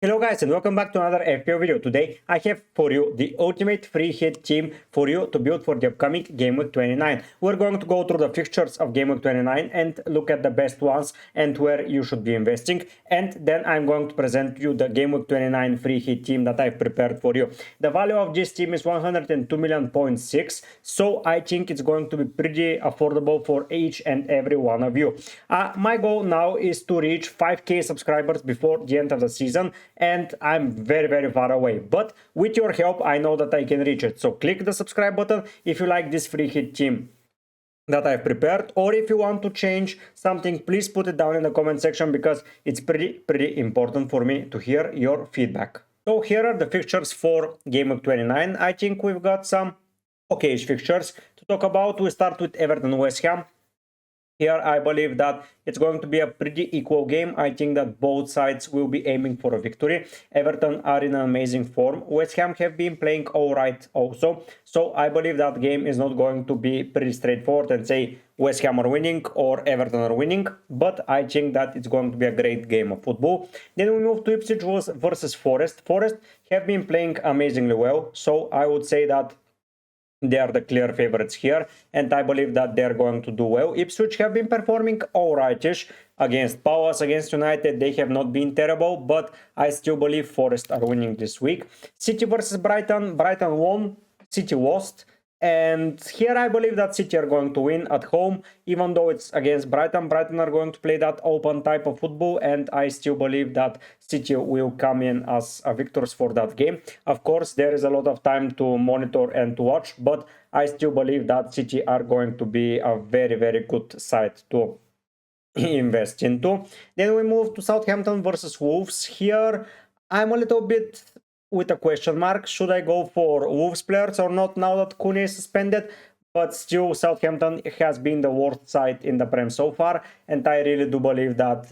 Hello guys and welcome back to another FPL video. Today I have for you the ultimate free hit team for you to build for the upcoming Gameweek 29. We're going to go through the fixtures of Gameweek 29 and look at the best ones and where you should be investing. And then I'm going to present you the Gameweek 29 free hit team that I've prepared for you. The value of this team is 102 million.6, so I think it's going to be pretty affordable for each and every one of you. My goal now is to reach 5k subscribers before the end of the season, and I'm very far away, but with your help I know that I can reach it. So click the subscribe button if you like this free hit team that I've prepared, or if you want to change something, please put it down in the comment section because it's pretty important for me to hear your feedback. So here are the fixtures for Gameweek 29. I think we've got some okayish fixtures to talk about. We start with Everton West Ham. Here, I believe that it's going to be a pretty equal game. I think that both sides will be aiming for a victory. Everton are in an amazing form. West Ham have been playing all right also. So I believe that game is not going to be pretty straightforward and say West Ham are winning or Everton are winning. But I think that it's going to be a great game of football. Then we move to Ipswich versus Forest. Forest have been playing amazingly well. So I would say that they are the clear favorites here, and I believe that they're going to do well. Ipswich have been performing alrightish against Palace, against United. They have not been terrible, but I still believe Forest are winning this week. City versus Brighton. Brighton won, City lost. And here I believe that City are going to win at home, even though it's against Brighton. Brighton are going to play that open type of football, and I still believe that City will come in as victors for that game. Of course, there is a lot of time to monitor and to watch, but I still believe that City are going to be a very good side to invest into. Then we move to Southampton versus Wolves. Here I'm a little bit with a question mark. Should I go for Wolves players or not now that Kune is suspended? But still, Southampton has been the worst side in the Prem so far, and I really do believe that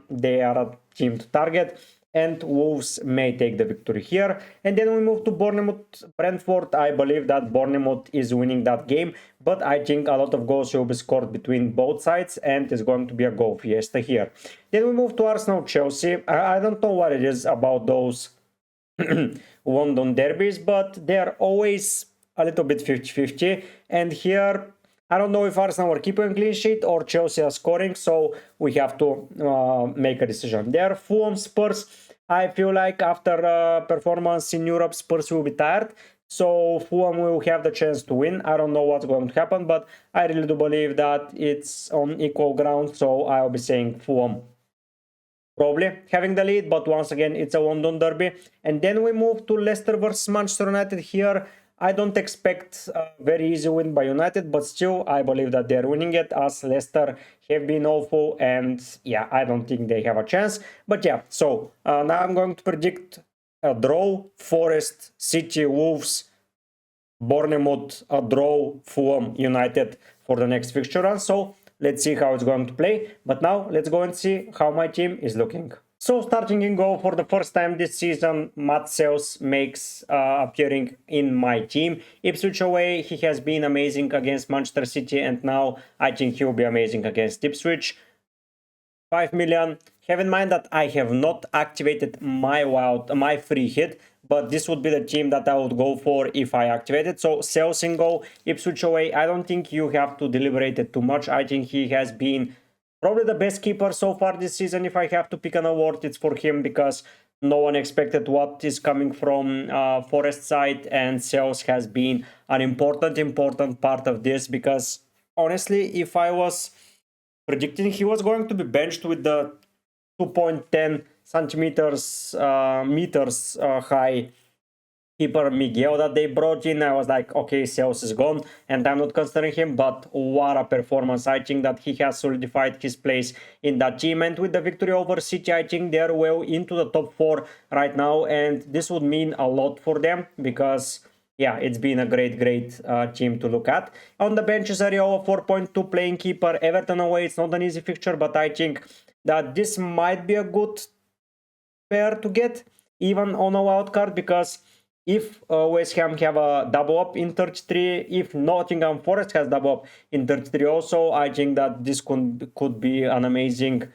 they are a team to target, and Wolves may take the victory here. And then we move to Bournemouth Brentford. I believe that Bournemouth is winning that game, but I think a lot of goals will be scored between both sides, and it's going to be a goal fiesta here. Then we move to Arsenal Chelsea. I don't know what it is about those London derbies, but they are always a little bit 50-50. And here, I don't know if Arsenal are keeping a clean sheet or Chelsea are scoring, so we have to make a decision. There, Fulham Spurs. I feel like after performance in Europe, Spurs will be tired, so Fulham will have the chance to win. I don't know what's going to happen, but I really do believe that it's on equal ground, so I'll be saying Fulham probably having the lead, but once again it's a London derby. And then we move to Leicester versus Manchester United. Here I don't expect a very easy win by United, but still I believe that they're winning it, as Leicester have been awful, and yeah, I don't think they have a chance. But yeah, so now I'm going to predict a draw: Forest, City, Wolves, Bournemouth, a draw, Fulham, United for the next fixture run. So let's see how it's going to play. But now let's go and see how my team is looking. So starting in goal for the first time this season, Matt Sales makes appearing in my team. Ipswich away, he has been amazing against Manchester City, and now I think he will be amazing against Ipswich. 5 million. Have in mind that I have not activated my free hit, but this would be the team that I would go for if I activate it. So Sales in goal, Ipswich away. I don't think you have to deliberate it too much. I think he has been probably the best keeper so far this season. If I have to pick an award, it's for him, because no one expected what is coming from Forest side, and Sales has been an important part of this, because honestly, if I was predicting he was going to be benched with the 2.10 centimeters meters high keeper Miguel that they brought in, I was like, okay, Sales is gone and I'm not considering him. But what a performance. I think that he has solidified his place in that team, and with the victory over City, I think they're well into the top 4 right now, and this would mean a lot for them, because yeah, it's been a great team to look at. On the bench is Ariola, 4.2 playing keeper. Everton away, it's not an easy fixture, but I think that this might be a good pair to get, even on a wild card, because if West Ham have a double up in 33, if Nottingham Forest has double up in 33 also, I think that this could be an amazing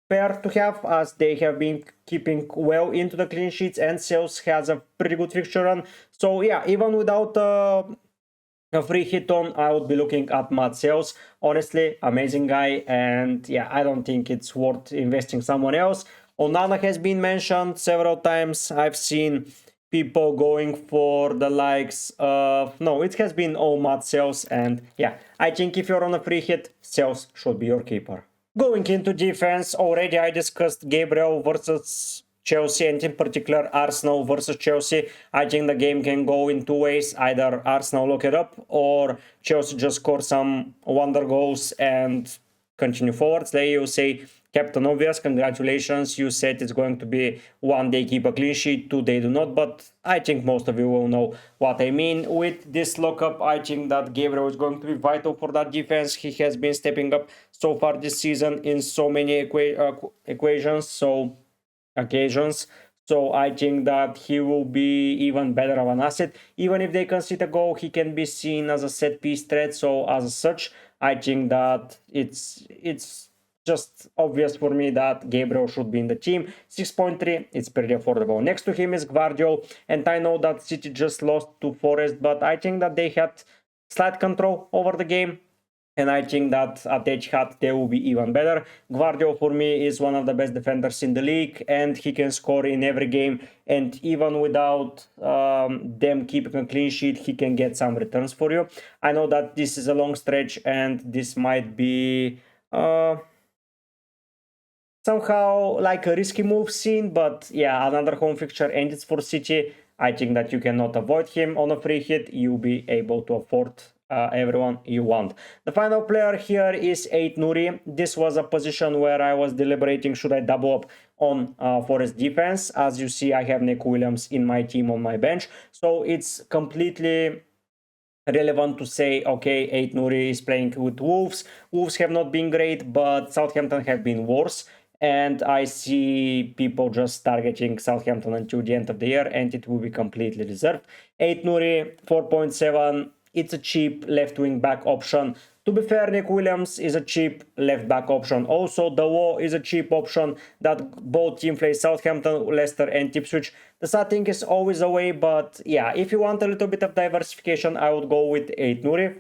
pair to have, as they have been keeping well into the clean sheets, and Sales has a pretty good fixture run. So yeah, even without a free hit on, I would be looking at Matt Sales. Honestly, amazing guy, and yeah, I don't think it's worth investing someone else. Onana has been mentioned several times. I've seen people going for the likes of, no, it has been all Matt Sales, and yeah, I think if you're on a free hit, Sales should be your keeper. Going into defense, already I discussed Gabriel versus Chelsea, and in particular Arsenal versus Chelsea. I think the game can go in two ways. Either Arsenal lock it up, or Chelsea just score some wonder goals and continue forwards. There you say, Captain Obvious, congratulations. You said it's going to be one they keep a clean sheet, two they do not, but I think most of you will know what I mean. With this lockup, I think that Gabriel is going to be vital for that defense. He has been stepping up so far this season in so many occasions. So I think that he will be even better of an asset. Even if they concede a goal, he can be seen as a set piece threat. So as such, I think that it's just obvious for me that Gabriel should be in the team. 6.3, it's pretty affordable. Next to him is Gvardiol, and I know that City just lost to Forest, but I think that they had slight control over the game. And I think that at Etihad they will be even better. Gvardiol for me is one of the best defenders in the league, and he can score in every game. And even without them keeping a clean sheet, he can get some returns for you. I know that this is a long stretch, and this might be somehow like a risky move seen, but yeah, another home fixture, and it's for City. I think that you cannot avoid him on a free hit. You'll be able to afford everyone you want. The final player here is Ait Nouri. This was a position where I was deliberating, should I double up on Forest defense. As you see, I have Nick Williams in my team on my bench, so it's completely relevant to say, okay, Ait Nouri is playing with Wolves. Wolves have not been great, but Southampton have been worse. And I see people just targeting Southampton until the end of the year, and it will be completely reserved. Ait Nouri, 4.7. It's a cheap left wing back option. To be fair, Nick Williams is a cheap left back option. Also, the Wall is a cheap option that both teams play Southampton, Leicester, and Ipswich. The setting is always away, but yeah, if you want a little bit of diversification, I would go with Ait Nouri.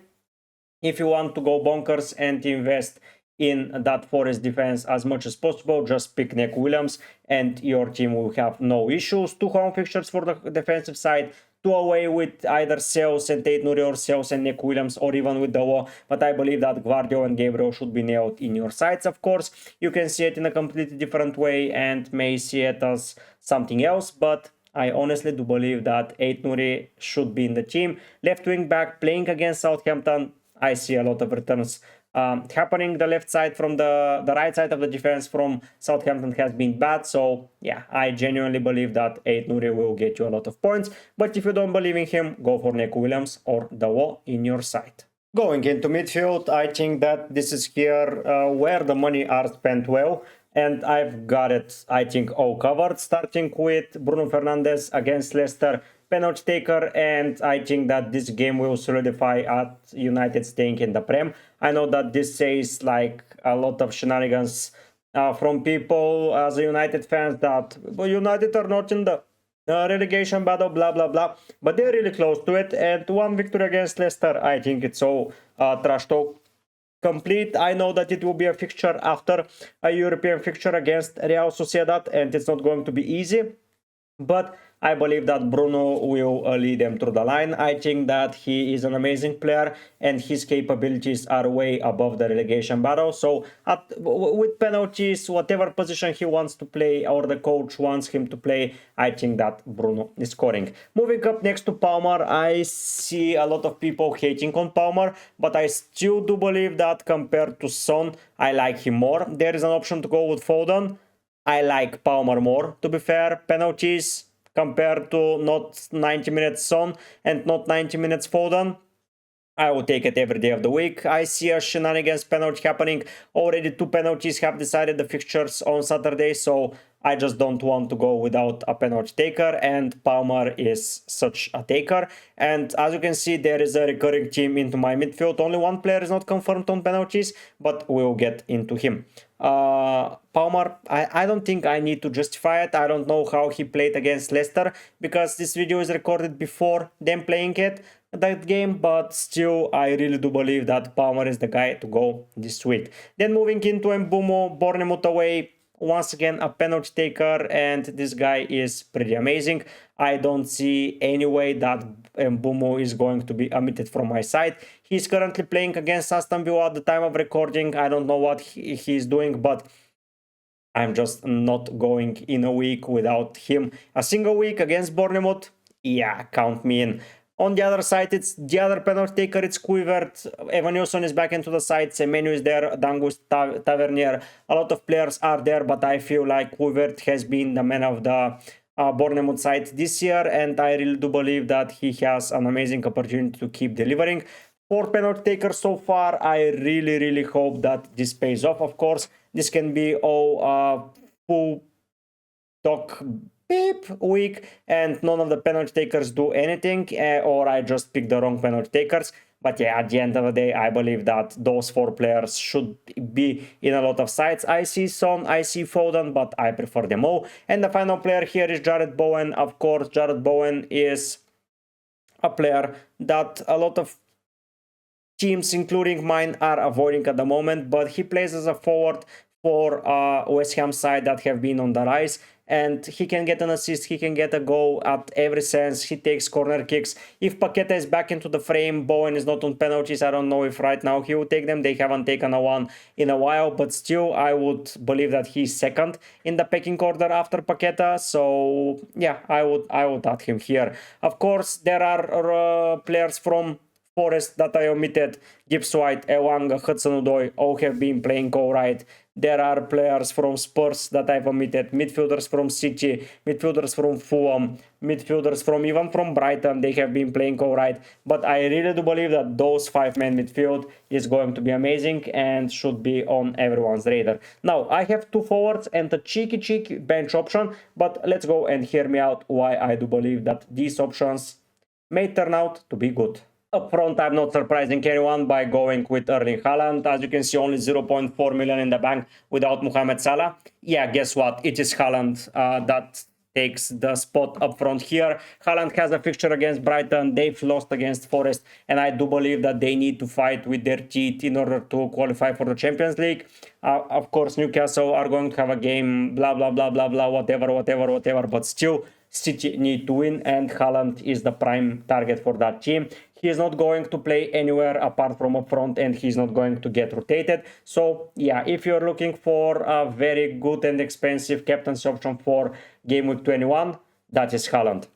If you want to go bonkers and invest in that Forest defense as much as possible, just pick Nick Williams and your team will have no issues. 2 home fixtures for the defensive side, 2 away with either Sales and Ait Nouri or Sales and Nick Williams, or even with the Wall. But I believe that Gvardiol and Gabriel should be nailed in your sides. Of course, you can see it in a completely different way and may see it as something else, but I honestly do believe that Ait Nouri should be in the team. Left wing back playing against Southampton, I see a lot of returns happening. The left side from the right side of the defense from Southampton has been bad. So yeah, I genuinely believe that Ait Nouri will get you a lot of points. But if you don't believe in him, go for Nick Williams or the Wall in your side. Going into midfield, I think that this is here where the money are spent well. And I've got it, I think, all covered. Starting with Bruno Fernandes against Leicester, penalty taker, and I think that this game will solidify at United staying in the Prem. I know that this says like a lot of shenanigans from people as a United fans that United are not in the relegation battle, blah blah blah, but they're really close to it. And one victory against Leicester, I think it's all trash talk complete. I know that it will be a fixture after a European fixture against Real Sociedad, and it's not going to be easy, but I believe that Bruno will lead them through the line. I think that he is an amazing player and his capabilities are way above the relegation battle. So with penalties, whatever position he wants to play or the coach wants him to play, I think that Bruno is scoring. Moving up next to Palmer, I see a lot of people hating on Palmer, but I still do believe that compared to Son, I like him more. There is an option to go with Foden. I like Palmer more, to be fair. Penalties compared to not 90 minutes Son and not 90 minutes Foden, I will take it every day of the week. I see a shenanigans penalty happening. Already 2 penalties have decided the fixtures on Saturday, so I just don't want to go without a penalty taker, and Palmer is such a taker. And as you can see, there is a recurring theme into my midfield. Only one player is not confirmed on penalties, but we'll get into him. Palmer, I don't think I need to justify it. I don't know how he played against Leicester, because this video is recorded before them playing that game, but still I really do believe that Palmer is the guy to go this week. Then moving into Mbumo, Bournemouth away, once again a penalty taker, and this guy is pretty amazing. I don't see any way that Mbumo is going to be omitted from my side. He's currently playing against Aston Villa at the time of recording. I don't know what he's doing, but I'm just not going in a week without him. A single week against Bournemouth, yeah, count me in. On the other side, it's the other penalty taker, it's Kluivert. Evan Nilsson is back into the side, Semenyo is there, Dangus, Tavernier. A lot of players are there, but I feel like Kluivert has been the man of the Bournemouth side this year, and I really do believe that he has an amazing opportunity to keep delivering. 4 penalty takers so far. I really hope that this pays off. Of course, this can be all full talk beep week and none of the penalty takers do anything, or I just pick the wrong penalty takers. But yeah, at the end of the day, I believe that those 4 players should be in a lot of sides. I see Son, I see Foden, but I prefer them all. And the final player here is Jared Bowen. Of course, Jared Bowen is a player that a lot of teams, including mine, are avoiding at the moment, but he plays as a forward for West Ham side that have been on the rise, and he can get an assist, he can get a goal at every sense, he takes corner kicks. If Paqueta is back into the frame, Bowen is not on penalties, I don't know if right now he will take them. They haven't taken a one in a while, but still I would believe that he's second in the pecking order after Paqueta, so yeah, I would add him here. Of course, there are players from Forest that I omitted. Gibbs White, Elanga, Hudson-Odoi all have been playing alright. There are players from Spurs that I've omitted, midfielders from City, midfielders from Fulham, midfielders from even from Brighton. They have been playing alright, but I really do believe that those 5-man midfield is going to be amazing and should be on everyone's radar. Now, I have 2 forwards and a cheeky bench option, but let's go and hear me out why I do believe that these options may turn out to be good. Up front, I'm not surprising anyone by going with Erling Haaland. As you can see, only 0.4 million in the bank without Mohamed Salah. Yeah, guess what? It is Haaland that takes the spot up front here. Haaland has a fixture against Brighton. They've lost against Forest, and I do believe that they need to fight with their teeth in order to qualify for the Champions League. Of course, Newcastle are going to have a game, blah, blah, blah, blah, blah, whatever, but still, City need to win, and Haaland is the prime target for that team. He is not going to play anywhere apart from up front, and he's not going to get rotated. So yeah, if you're looking for a very good and expensive captaincy option for Gameweek 21, that is Haaland.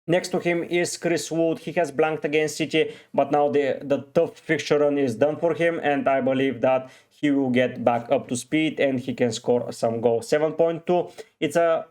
Next to him is Chris Wood. He has blanked against City, but now the tough fixture run is done for him, and I believe that he will get back up to speed and he can score some goals. 7.2. It's a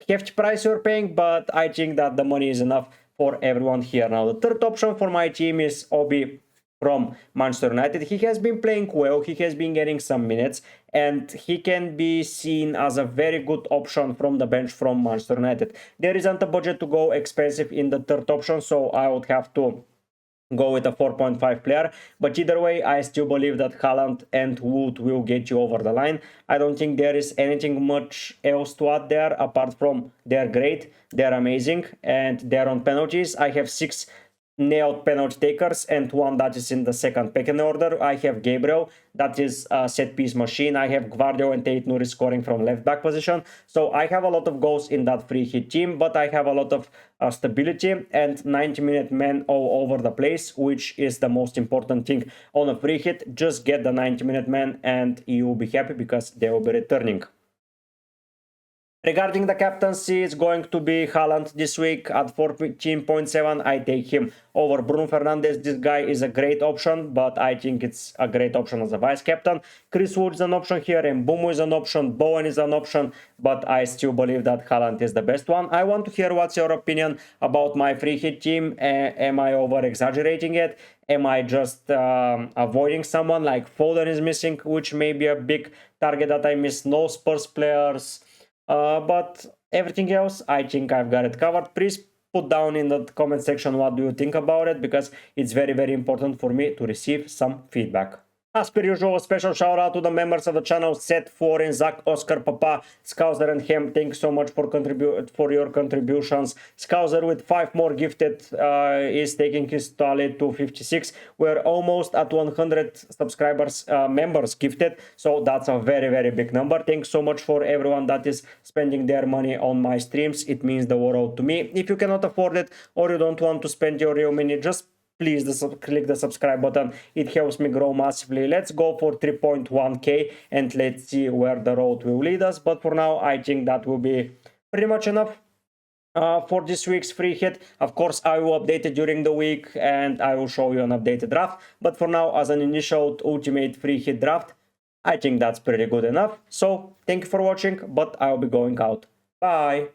hefty price you're paying, but I think that the money is enough for everyone here. Now, the third option for my team is Obi from Manchester United. He has been playing well, he has been getting some minutes, and he can be seen as a very good option from the bench from Manchester United. There isn't a budget to go expensive in the third option, so I would have to go with a 4.5 player, but either way, I still believe that Haaland and Wood will get you over the line. I don't think there is anything much else to add there apart from they're great, they're amazing, and they're on penalties. I have 6 nailed penalty takers and 1 that is in the second pecking order. I have Gabriel, that is a set piece machine. I have Gvardiol and Tate Nouri scoring from left back position. So I have a lot of goals in that free hit team, but I have a lot of stability and 90-minute men all over the place, which is the most important thing on a free hit. Just get the 90-minute man and you will be happy because they will be returning. Regarding the captaincy, it's going to be Haaland this week at 14.7. I take him over Bruno Fernandes. This guy is a great option, but I think it's a great option as a vice-captain. Chris Wood is an option here, and Mbumo is an option, Bowen is an option, but I still believe that Haaland is the best one. I want to hear what's your opinion about my free hit team. Am I over-exaggerating it? Am I just avoiding someone like Foden is missing, which may be a big target that I miss? No Spurs players. But everything else, I think I've got it covered. Please put down in the comment section what do you think about it, because it's very, very important for me to receive some feedback. As per usual, a special shout out to the members of the channel: Seth, Florin, Zach, Oscar, Papa, Scouser, and Hem. Thanks so much for your contributions. Scouser with 5 more gifted is taking his tally to 56. We're almost at 100 subscribers, members gifted, so that's a very, very big number. Thanks so much for everyone that is spending their money on my streams. It means the world to me. If you cannot afford it or you don't want to spend your real money, just please click the subscribe button. It helps me grow massively. Let's go for 3.1k and let's see where the road will lead us. But for now, I think that will be pretty much enough for this week's free hit. Of course, I will update it during the week and I will show you an updated draft. But for now, as an initial ultimate free hit draft, I think that's pretty good enough. So thank you for watching, but I'll be going out. Bye.